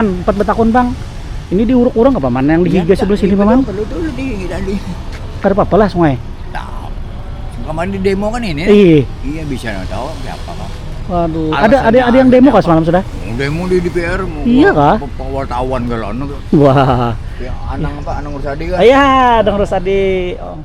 Empat betakun bang. Ini diuruk urang apa mana yang dihiga sebelah sini paman? Kalau dulu di. Kada apa-apa lah sungai. Tahu. Kemarin di demo kan ini. Iya. Iya bisa tahu siapa kan. Waduh. Ada yang demo kah semalam sudah? Demo di DPR. Iya kah? Wartawan galon. Wah. Ya, Anang Rusadi kan. Iya, Anang Rusadi. Oh.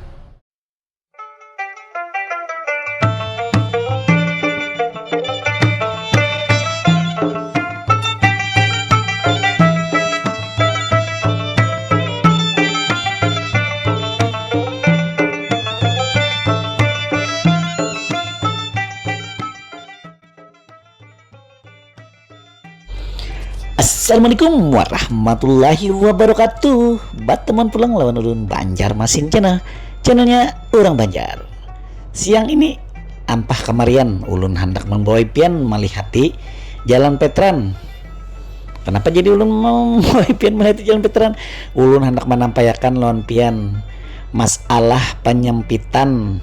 Assalamualaikum warahmatullahi wabarakatuh. Bat teman pulang lawan ulun Banjarmasin channelnya orang Banjar. Siang ini ampah kemarian ulun hendak membawa pian melihati jalan Petran. Kenapa jadi ulun membawa pian melihati jalan Petran? Ulun hendak menampayakan lawan pian masalah penyempitan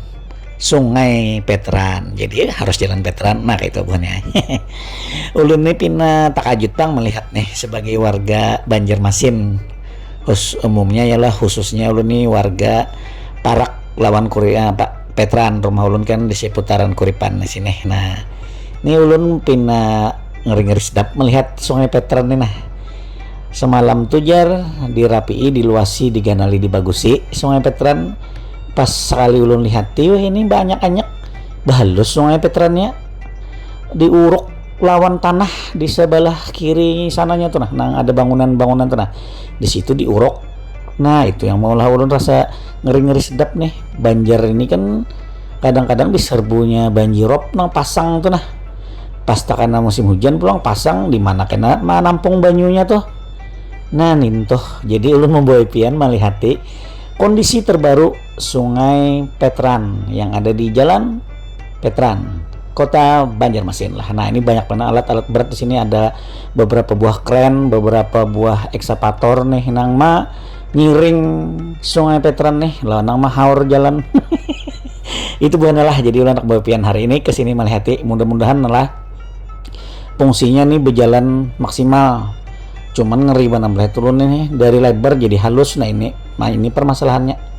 Sungai Petran, jadi harus jalan Petran. Nah itu bukannya. Ulun nih pina takajut bang melihat nih sebagai warga Banjarmasin, umumnya ialah khususnya ulun nih warga Parak lawan Kuria Pak Petran. Rumah ulun kan di seputaran Kuripan di sini. Nah ini ulun pina ngeri-ngeri sedap melihat Sungai Petran nih. Nah semalam tujar dirapii, diluasi, diganali, dibagusi Sungai Petran. Pas sekali ulun lihat wah ini banyak bahalus Sungai Petrannya, diuruk lawan tanah di sebelah kiri sananya tuh nah ada bangunan tuh nah di situ diuruk. Nah itu yang maulah ulun rasa ngeri-ngeri sedap nih. Banjar ini kan kadang-kadang diserbunya banjirop nang pasang tuh nah, pas takana musim hujan pulang pasang di mana kena nampung banyunya tuh. Nah nih tuh jadi ulun membawa pian melihati kondisi terbaru Sungai Petran yang ada di Jalan Petran, Kota Banjarmasin lah. Nah ini banyak banget alat-alat berat di sini, ada beberapa buah kren, beberapa buah ekskavator nih nang ngiring Sungai Petran nih, lah nang haur jalan. Itu bukan lah. Jadi ulah anak bawa pian hari ini kesini melihati, mudah-mudahan lah fungsinya nih berjalan maksimal. Cuman ngeri banget turun ini dari lebar jadi halus. Nah ini permasalahannya.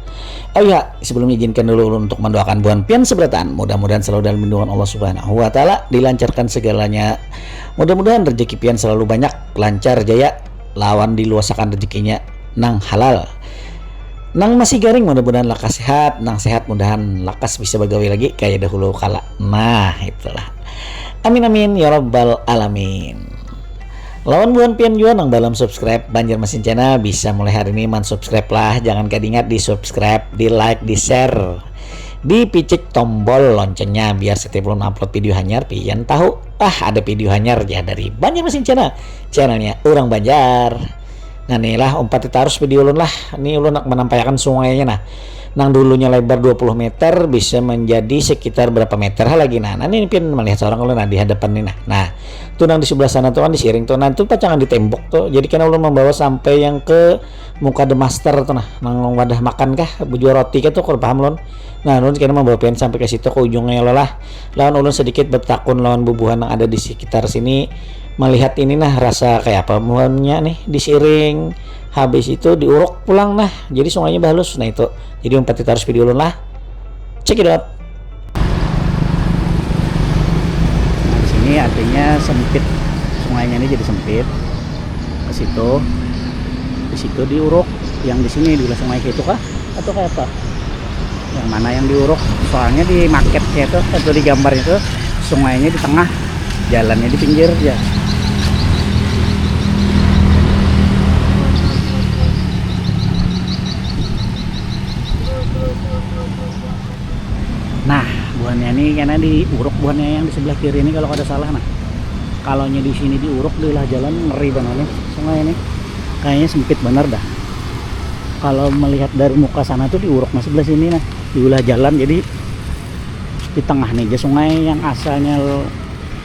Oh ya, sebelum izinkan dulu untuk mendoakan buan pian seberatan. Mudah-mudahan selalu dalam lindungan Allah Subhanahu wa taala, dilancarkan segalanya. Mudah-mudahan rezeki pian selalu banyak, lancar jaya, lawan diluasakan rezekinya nang halal. Nang masih garing mudah-mudahan lakas sehat, nang sehat mudahan lakas bisa begawe lagi kayak dahulu kala. Nah, itulah. Amin amin ya rabbal alamin. Lawan buan pian juga nang dalam subscribe Banjarmasin channel, bisa mulai hari ini subscribe lah. Jangan kadingat di subscribe, di like, di share, di picik tombol loncengnya biar setiap belum upload video hanyar pian tahu ada video hanyar ya dari Banjarmasin channelnya orang Banjar. Nah inilah umpat kita harus video ulun lah. Ini ulun nak menampakkan sungainya nang dulunya lebar 20 meter bisa menjadi sekitar berapa meter lagi. Nah ini pian melihat seorang ulun di hadapan ini. Nah tuh nang di sebelah sana tuh kan disiring tuh, nah itu pacangan di tembok tuh. Jadi kan ulun membawa sampai yang ke muka The Master tuh nang wadah makan kah bujuh roti kah tuh kalau paham ulun. Nah ulun kena membawa pian sampai ke situ ke ujungnya lah. Lawan ulun sedikit bertakun lawan bubuhan yang ada di sekitar sini, melihat ini rasa kayak apa muannya nih disiring. Habis itu diuruk pulang jadi sungainya bahalus. Nah itu jadi umpat kita harus video ulun lah. Check it out. Nah, di sini artinya sempit, sungainya ini jadi sempit. Ke situ, di situ diuruk. Yang di sini di sungai itu kah? Atau kayak apa? Yang mana yang diuruk? Soalnya di marketnya itu atau di gambar itu sungainya di tengah, jalannya di pinggir ya. Nah buahnya ini karena diuruk buahnya yang di sebelah kiri ini kalau ada salah. Nah kalau di sini diuruk diulah jalan ngeri banget nih sungai ini, kayaknya sempit bener dah. Kalau melihat dari muka sana tuh diuruk mas sebelah sini diulah jalan, jadi di tengah nih aja sungai yang asalnya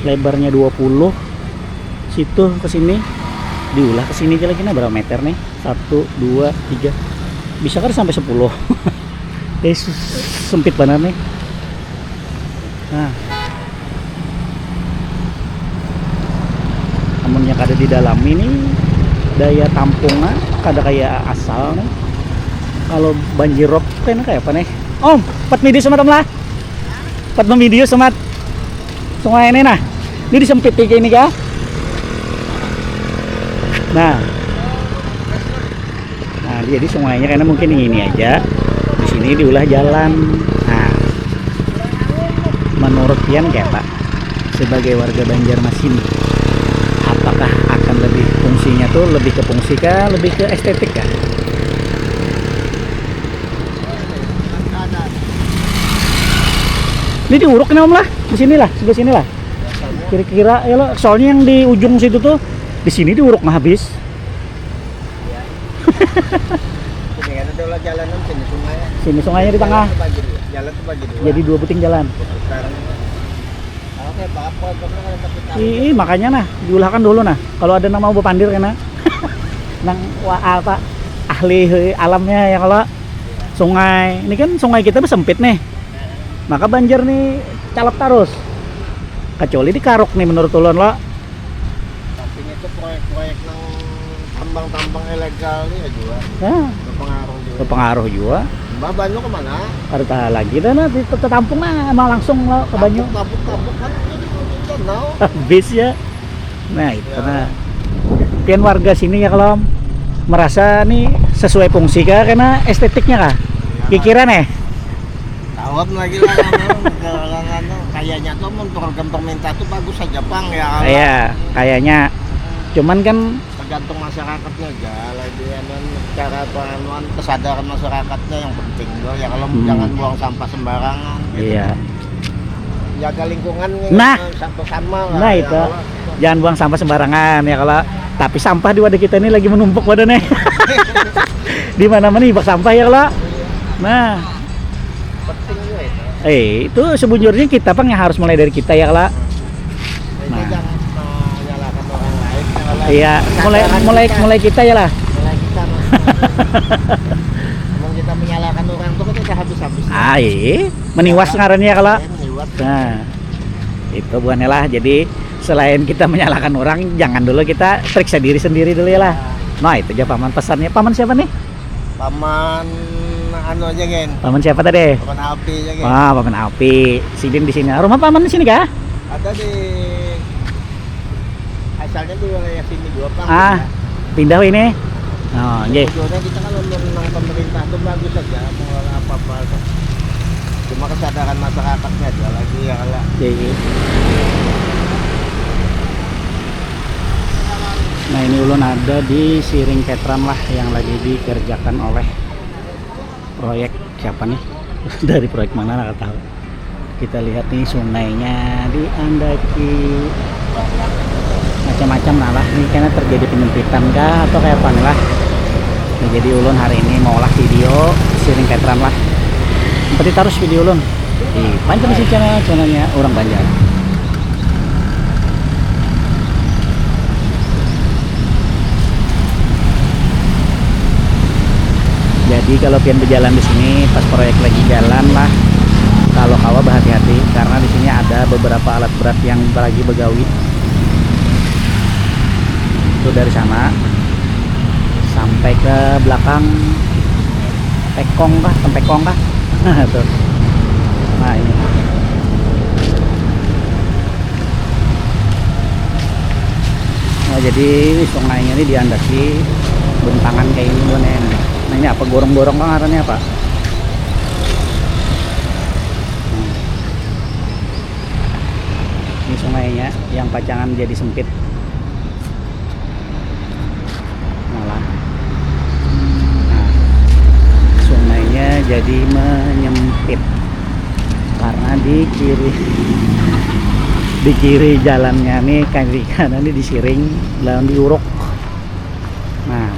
lebarnya 20 situ ke sini diulah ke sini aja lagi. Nah berapa meter nih? 1 2 3 bisa kan sampai 10. Sempit banget nih. Nah namun yang ada di dalam ini daya tampungnya kada kayak asal nih. Kalau banjir rob kayaknya kayak apa nih? Om, pat video sama lah. Pat video sama sungai ini nah. Ini disempit kayak ini kah? Nah, jadi sungainya karena mungkin ini aja. Di sini diulah jalan. Nah, menurut Pian kayak Pak, sebagai warga Banjarmasin, apakah akan lebih fungsinya tuh lebih ke fungsi kah, lebih ke estetik kah? Ini diuruk nih Om lah, di sinilah, sebelah sinilah. Kira-kira ya lo, soalnya yang di ujung situ tuh di sini diuruk mah habis. Sini kan ada jalanan sini sungai. Sini sungainya di tengah. Jalan tuh bagi dua. Jadi dua puting jalan. Sekarang oke, apa Makanya nah, diulahkan dulu nah. Kalau ada nama mau pandir kena. Nang apa ahli alamnya ya kalau sungai. Ini kan sungai kita sempit nih. Maka banjir nih calap terus. Kecuali di Karuk nih menurut ulun lo. Tapi itu proyek-proyek yang tambang-tambang ilegal nih ya juga. Ya, Berpengaruh juga. berpengaruh juga. Mbak Banyu kemana? Ada lagi dah nah di tampung nah emang langsung lo ke Banyu. Tabuk kan jadi danau. Habis ya. Nah, itu nah. Pian warga sini ya kalau merasa nih sesuai fungsi kah karena estetiknya kah? Kira nih. Tawab lagi lah kayaknya tuh untuk pemerintah tuh bagus saja Bang ya. Iya, kayaknya. Cuman kan tergantung masyarakatnya aja lagi cara penganuan kesadaran masyarakatnya yang penting loh ya kalau jangan buang sampah sembarangan gitu. iya. Jaga lingkungan Nah. sama lah. Nah, ya itu. kalau- Jangan buang sampah sembarangan ya kalau tapi sampah di wadah kita ini lagi menumpuk wadahnya. Di mana-mana ibak sampah ya kalau. Nah, penting juga itu. itu sebenarnya kita Bang yang harus mulai dari kita ya kalau. Itu Nah. jangan menyalahkan orang lain kalau Iya, mulai kita ya lah. mulai kita Emang kita menyalahkan orang tuh kita habis-habis. Meniwas ngarannya kalau. Meniwas. Nah, itu bukannya lah. Jadi selain kita menyalahkan orang, jangan dulu kita periksa diri sendiri dulu ya lah. Nah, itu aja paman pesannya. Paman siapa nih? Paman anu aja Gen. Paman siapa tadi? Paman api aja Gen. Wah, paman Alpi. Sidin di sini. Rumah paman di sini kah? Ada di asalnya di wilayah sini juga Bang. Pindah ini. Oh, nggih. Tujuannya kita kan menang pemerintah itu bagus saja mengelola apa-apa. Cuma kesadaran masyarakatnya aja lagi ya kalau Nggih. Nah, ini ulun ada di Siring Ketram lah yang lagi dikerjakan oleh proyek siapa nih? Dari proyek mana nggak tahu. Kita lihat nih sungainya diandaki macam-macam nah lah. Ini kayaknya terjadi penyempitan kah atau kayak apa nih lah. Nah, jadi ulun hari ini mau olah video Siring Ketram lah. Seperti terus video ulun di Banjarmasin channelnya Orang Banjar. Jadi kalau pian berjalan di sini pas proyek lagi jalan lah, kalau kawa berhati-hati karena di sini ada beberapa alat berat yang lagi begawi. Itu dari sana sampai ke belakang Pekong kah, Tempekong kah? Tuh. Nah ini. Nah jadi sungainya ini diandaki bentangan kayak ini bener. Nah ini apa gorong-gorong kan arahnya apa? Ini sungainya yang pacangan jadi sempit. Malah. Nah, sungainya jadi menyempit karena di kiri jalannya nih kiri kanan ini disiring lawan diuruk. Nah,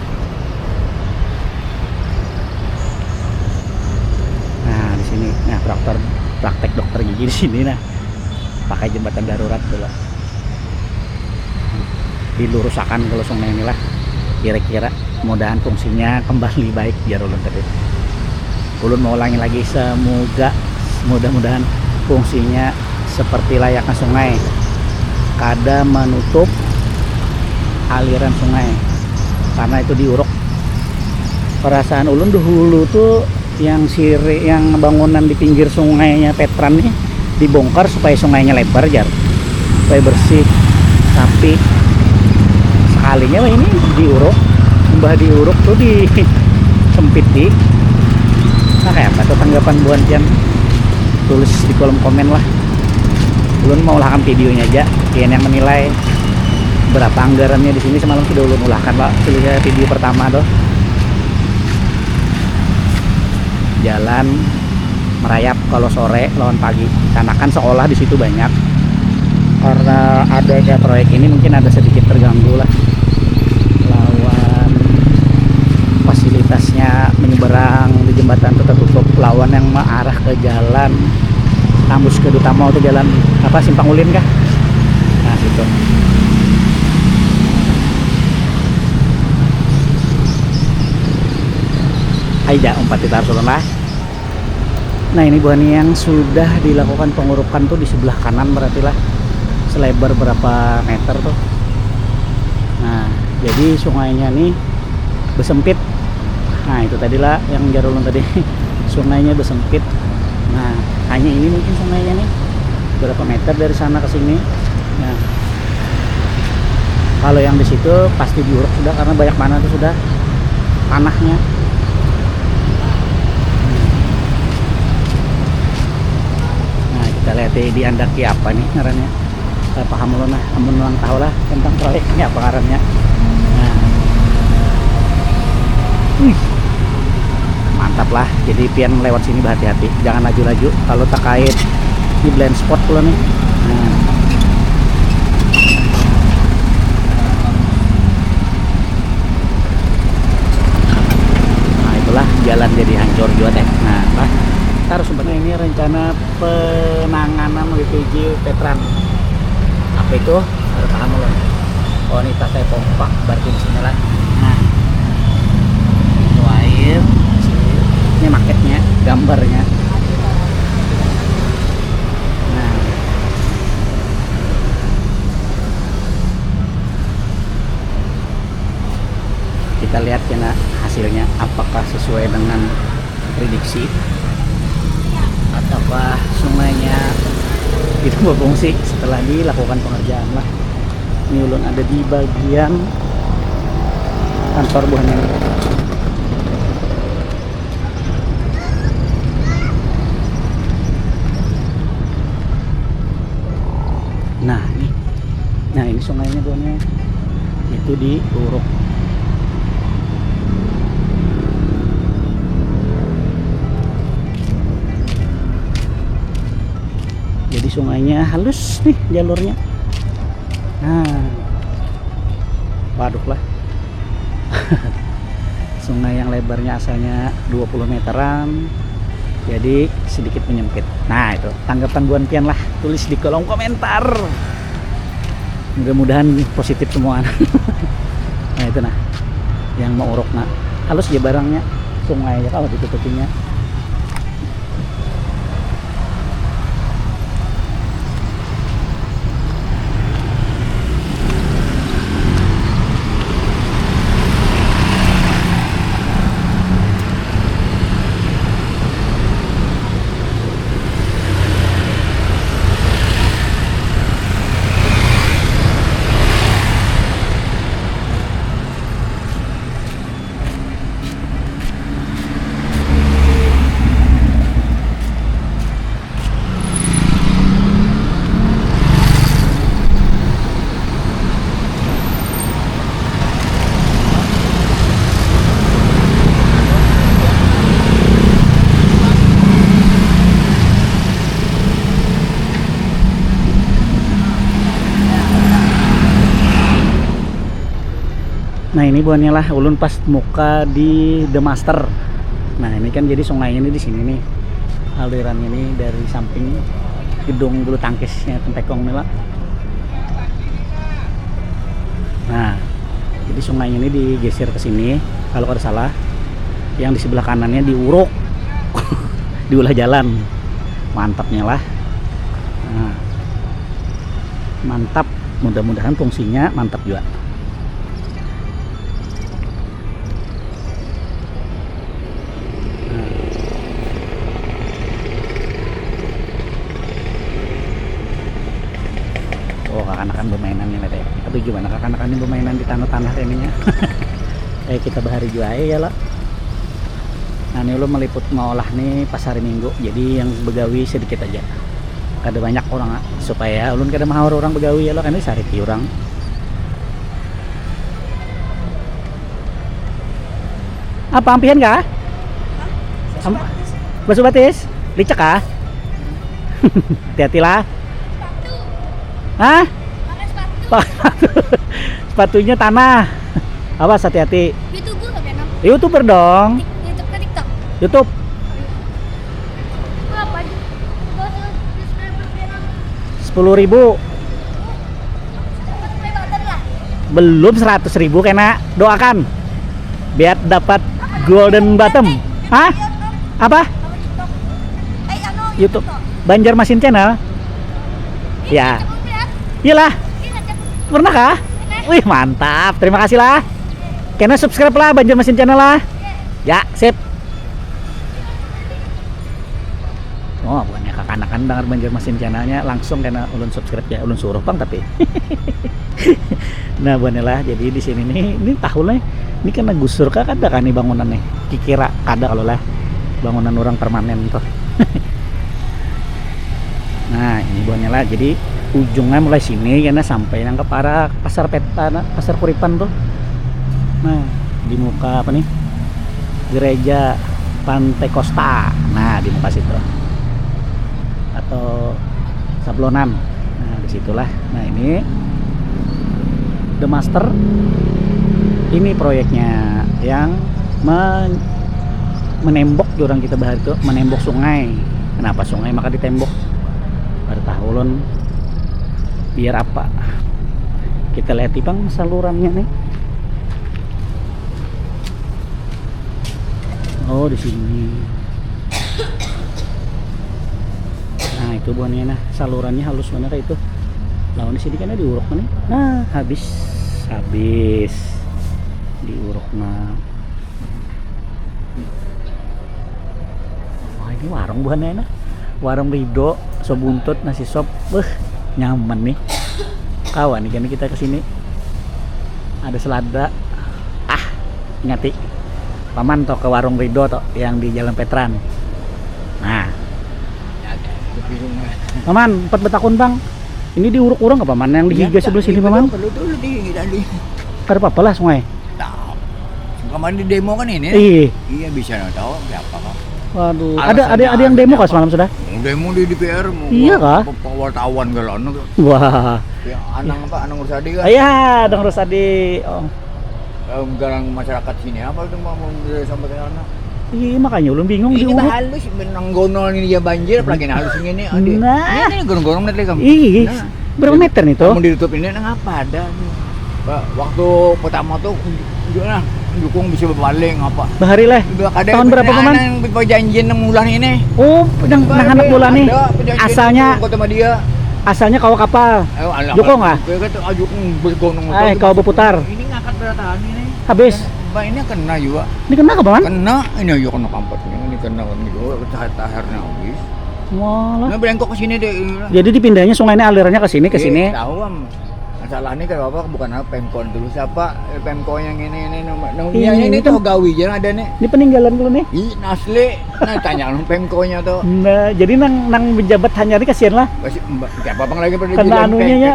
di sini, nah praktek dokter gigi di sini nah, pakai jembatan darurat dulu, dilurusakan kalau sungai inilah, kira-kira mudahan fungsinya kembali baik biar ulun tadi. Ulun mau ulangi lagi, semoga mudah-mudahan fungsinya seperti layaknya sungai, kada menutup aliran sungai. karena itu diuruk. Perasaan ulun dahulu tuh yang bangunan di pinggir sungainya Petran nih dibongkar supaya sungainya lebar jar, supaya bersih. Tapi sekalinya ini diuruk, diuruk tuh di sempit di. Nah kayak apa tuh tanggapan buan Tian? Tulis di kolom komen lah. Ulun mau ulahkan videonya aja, kalian yang menilai berapa anggarannya di sini. Semalam sudah ulun ulahkan lah video pertama tuh. Jalan merayap kalau sore lawan pagi, karena kan sekolah di situ banyak. Karena adanya proyek ini mungkin ada sedikit terganggu lah, lawan fasilitasnya menyeberang di jembatan itu tertutup, lawan yang mengarah ke jalan tembus ke Dutamo atau jalan apa Simpang Ulin kah, nah situ. Aida umpat kita harus lah. Nah ini buah nih yang sudah dilakukan pengurukan tuh di sebelah kanan, berarti lah selebar berapa meter tuh. Nah jadi sungainya nih besempit. Nah itu tadilah yang jarulun tadi sungainya besempit. Nah hanya ini mungkin sungainya nih berapa meter dari sana ke sini. Nah kalau yang di situ pasti diuruk sudah, karena banyak mana tuh sudah tanahnya. Kita lihat di andaki apa nih ngarannya, saya paham lo nah, amun ulang tahu lah tentang proyek ini apa ngarannya. Nah, mantap lah. Jadi pian lewat sini berhati-hati, jangan laju-laju kalau terkait di blind spot lo nih. Nah itulah jalan jadi hancur juga deh. Nah lah harus sebenarnya ini rencana penanganan WPJ Petran. Apa itu? Harus paham loh. Oh ini pakai pompa berarti di sini lah. Nah, itu air. Ini maketnya, gambarnya. Nah, kita lihat ya hasilnya apakah sesuai dengan prediksi, ataukah sungainya itu berfungsi setelah dilakukan pengerjaan lah. Ini ulun ada di bagian kantor buahnya. Nah ini sungainya buahnya itu diuruk. Jadi sungainya halus nih jalurnya. Nah, waduh lah. Sungai yang lebarnya asalnya 20 meteran jadi sedikit menyempit. Nah itu tanggapan buan pian lah, tulis di kolom komentar. Mudah-mudahan positif semua. Nah itu nah yang mau uruk nah halus ya barangnya, sungai ya kalau ditutupinya. Nah ini buahnya lah ulun pas muka di The Master. Nah ini kan jadi sungainya ini di sini nih, aliran ini dari samping gedung bulu tangkisnya Kentekong nih lah. Nah jadi sungainya ini digeser ke sini kalau ada salah, yang di sebelah kanannya diuruk diulah jalan. Mantapnya lah. Nah, mantap, mudah-mudahan fungsinya mantap juga. tanah-tanah ininya. Kayak kita bahari jual ya lah. Nah ini ulun meliput ngolah nih pas hari Minggu, jadi yang begawi sedikit aja. Kada banyak orang supaya ulun kada mahawar orang begawi ya lo kan ini sehari orang. Apa ampihan kah? Basuh batis? Licek kah? Hati-hati lah. Hah? Sepatunya tanah. Awas hati-hati. YouTuber kan ya? YouTuber dong. YouTube ke TikTok. YouTube. Berapa? 10.000. Belum 100.000 kena. Doakan biar dapat golden bottom. Hah? Apa? YouTube Banjarmasin Channel. Ya. Iyalah. Pernah kah? Wih mantap. Terima kasih lah. Kena subscribe lah Banjarmasin Channel lah. Ya, sip. Oh, bukannya kakanakan dengar Banjarmasin Channelnya langsung kena ulun subscribe ya, ulun suruh bang tapi. Nah, bukannya lah. Jadi di sini nih, ini tahunnya ini kena gusur kah kada kan nih bangunan nih. Kikira kada kalau lah bangunan orang permanen tuh. Nah, ini bukannya lah. Jadi ujungnya mulai sini karena sampai yang ke para pasar peta, pasar Kuripan tuh. Nah, di muka apa nih? Gereja Pantai Costa. Nah, di muka situ. Atau Sablonan. Nah, disitulah. Nah, ini The Master. Ini proyeknya yang menembok orang kita bahar itu, menembok sungai. Kenapa sungai maka ditembok? Pada tahun biar apa? Kita lihat bang salurannya nih. Oh di sini. Nah itu buahnya, nah salurannya halus bener itu. Lawan di sini kan diuruk nih. Nah habis diuruk nah. Wah ini warung buahnya nah. Warung Rido, sop buntut, nasi sop, nyaman nih. Kawan nih kan kita kesini. Ada selada. Ngati. Paman toh ke warung Rido toh yang di Jalan Petran. Nah. Paman, 4 betakun bang. Ini diuruk urang ke paman yang dihiga sebelah sini paman? Perlu dulu di. Kada apa-apa lah sungai. Tahu. Kemarin di demo kan ini? Iya bisa tahu siapa kok. Waduh, ada yang demo kah semalam sudah? Demo di DPR mau. Iya kah? Wartawan galon. Wah. Ya, Anang apa? Anang Ursadi kan? Iya, Anang Ursadi. Oh. Garang masyarakat sini apa tuh mau sampai ke sana? Iya makanya ulun bingung Ini diuruk. halus menanggono ini ya banjir apalagi halus ini ade. Nah. Ini gorong-gorong nanti kamu. Iya. Berapa meter nih tuh? Mau ditutup ini nang apa ada nih. Pak, waktu pertama tuh gimana? Dukung bisa berpaling apa? Bahari lah. Tahun berapa paman? Yang perjanjian 6 bulan ini. Oh, pedang anak bulan nih. Asalnya kota sama dia. Asalnya kau kapal. Jukong ah? Jukong bergonong. Kau berputar. Ini ngangkat berataan ini. Habis. Mbak ini kena juga. Ini kena ke paman? Kena ini ayo kena kampatnya. Ini kena kan juga tahar-taharnya habis. Walah. Nah berengkok ke sini deh. Jadi dipindahnya sungainya alirannya ke sini. Tahu am. Masalah ini kalau apa bukan apa Pemkon dulu siapa Pemko yang ini ini tuh gawi jangan ada nih. Ini peninggalan dulu nih. Ih asli. Nah tanya nang Pemkonya tuh. Nah, jadi nang pejabat hanya ini kasihan lah. Siapa bang lagi pada karena anunya ya.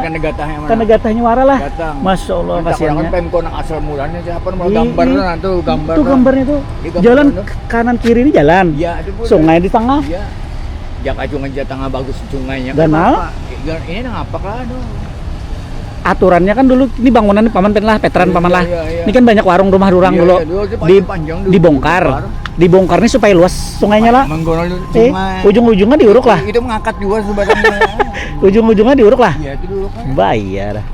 Karena gatahnya wara lah. Gatang. Masya Allah kasihannya. Kan Pemko nang asal mulanya siapa mau gambar tuh gambar. Itu gambarnya tuh. Jalan kanan kiri ini jalan. Iya, sungai di tengah. Iya. Jak ajungan tengah bagus sungainya. Danau. Ini nang apa lah aduh. Aturannya kan dulu ini bangunan paman lah Petran paman lah. Ini kan banyak warung rumah orang dulu dibongkar. Dibongkar nih supaya luas sungainya lah. Ujung-ujungnya diuruk lah. Itu mengangkat juga sebenarnya. Ujung-ujungnya diuruk lah. Iya itu diuruk. Bayar.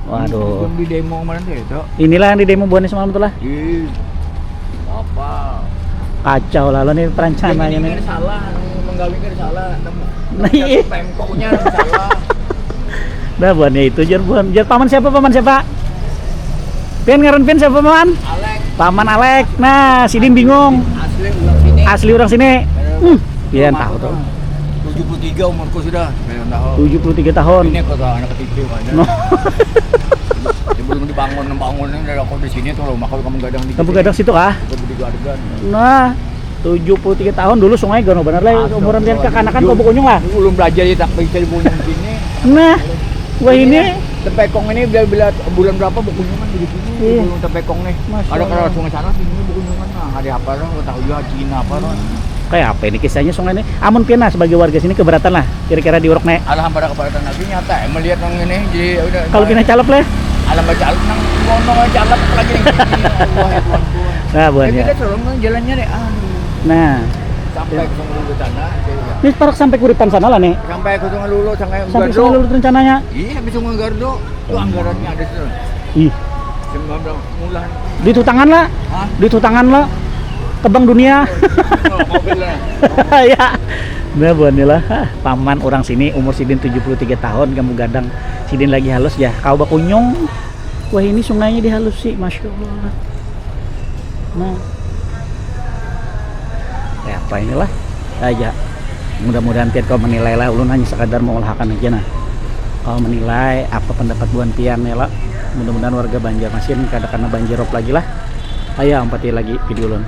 Waduh. Di demo kemarin tuh itu. Inilah yang di demo buahnya semalam tuh lah. Apa? Kacau lah lo nih perancangannya nih. Salah, menggawingkan salah. Nah iya. Pemkonya salah. Nah buahnya itu jar paman siapa Pian ngaran pian siapa paman? Alek. Paman Alek. Nah Sidin bingung. Asli orang sini. Pian tahu tuh. 73 umurku sudah. 73 tahun. Ini kota anak ketiga aja. Sebelum dibangun dari aku di sini tuh rumah kalau kamu gadang di Kamu gadang situ kah? di Gargan. Nah, 73 tahun dulu sungai gono bener lah umuran pian kekanakan kau bukunyung lah. Belum belajar ya tak bisa dibunyung sini. Nah, wah ini Tepekong ini bila bulan berapa bukunyungan di sini. Iya. Belum tepekong nih. Masya Ada Allah. kalau sungai sana sini bukunyungan nah ada apa lah tahu ya Cina apa lah. kayak apa ini kisahnya sungai ini? Amun pian sebagai warga sini keberatan lah kira-kira diuruk nek. Alhamdulillah keberatan lagi nyata melihat yang ini jadi udah Kalau kena calap leh. alam baca alam nang ngomong aja alam lagi nih. Allah ya Tuhan. Nah, buan Kita ya. tolong jalannya deh. Aduh. Nah, Sampai ke Sungai Lulu sana. ini parak sampai kuripan sana lah nih. Sampai ke Sungai Lulu sampai Sampai Gardo. sungai Lulut rencananya. Iya, sampai Sungai Gardo. Itu anggarannya ada situ. Ih, Sembilan bulan. di tutangan lah. Hah? Di tutangan lah. Ke Bank Dunia. Mobil lah. Ya. Nah, buan lah. Paman orang sini umur Sidin 73 tahun kamu gadang. Sidin lagi halus ya. Kau bakunyung. Wah, ini sungainya dihalus sih, Masya Allah. Nah. Ya, apa inilah aja. Mudah-mudahan tiap kau menilai lah, ulun hanya sekadar mengolahkan aja nah. Kau menilai apa pendapat buan pian ya lah. Mudah-mudahan warga Banjarmasin kada karena banjirop lagi lah. Ayo ampati lagi video ulun.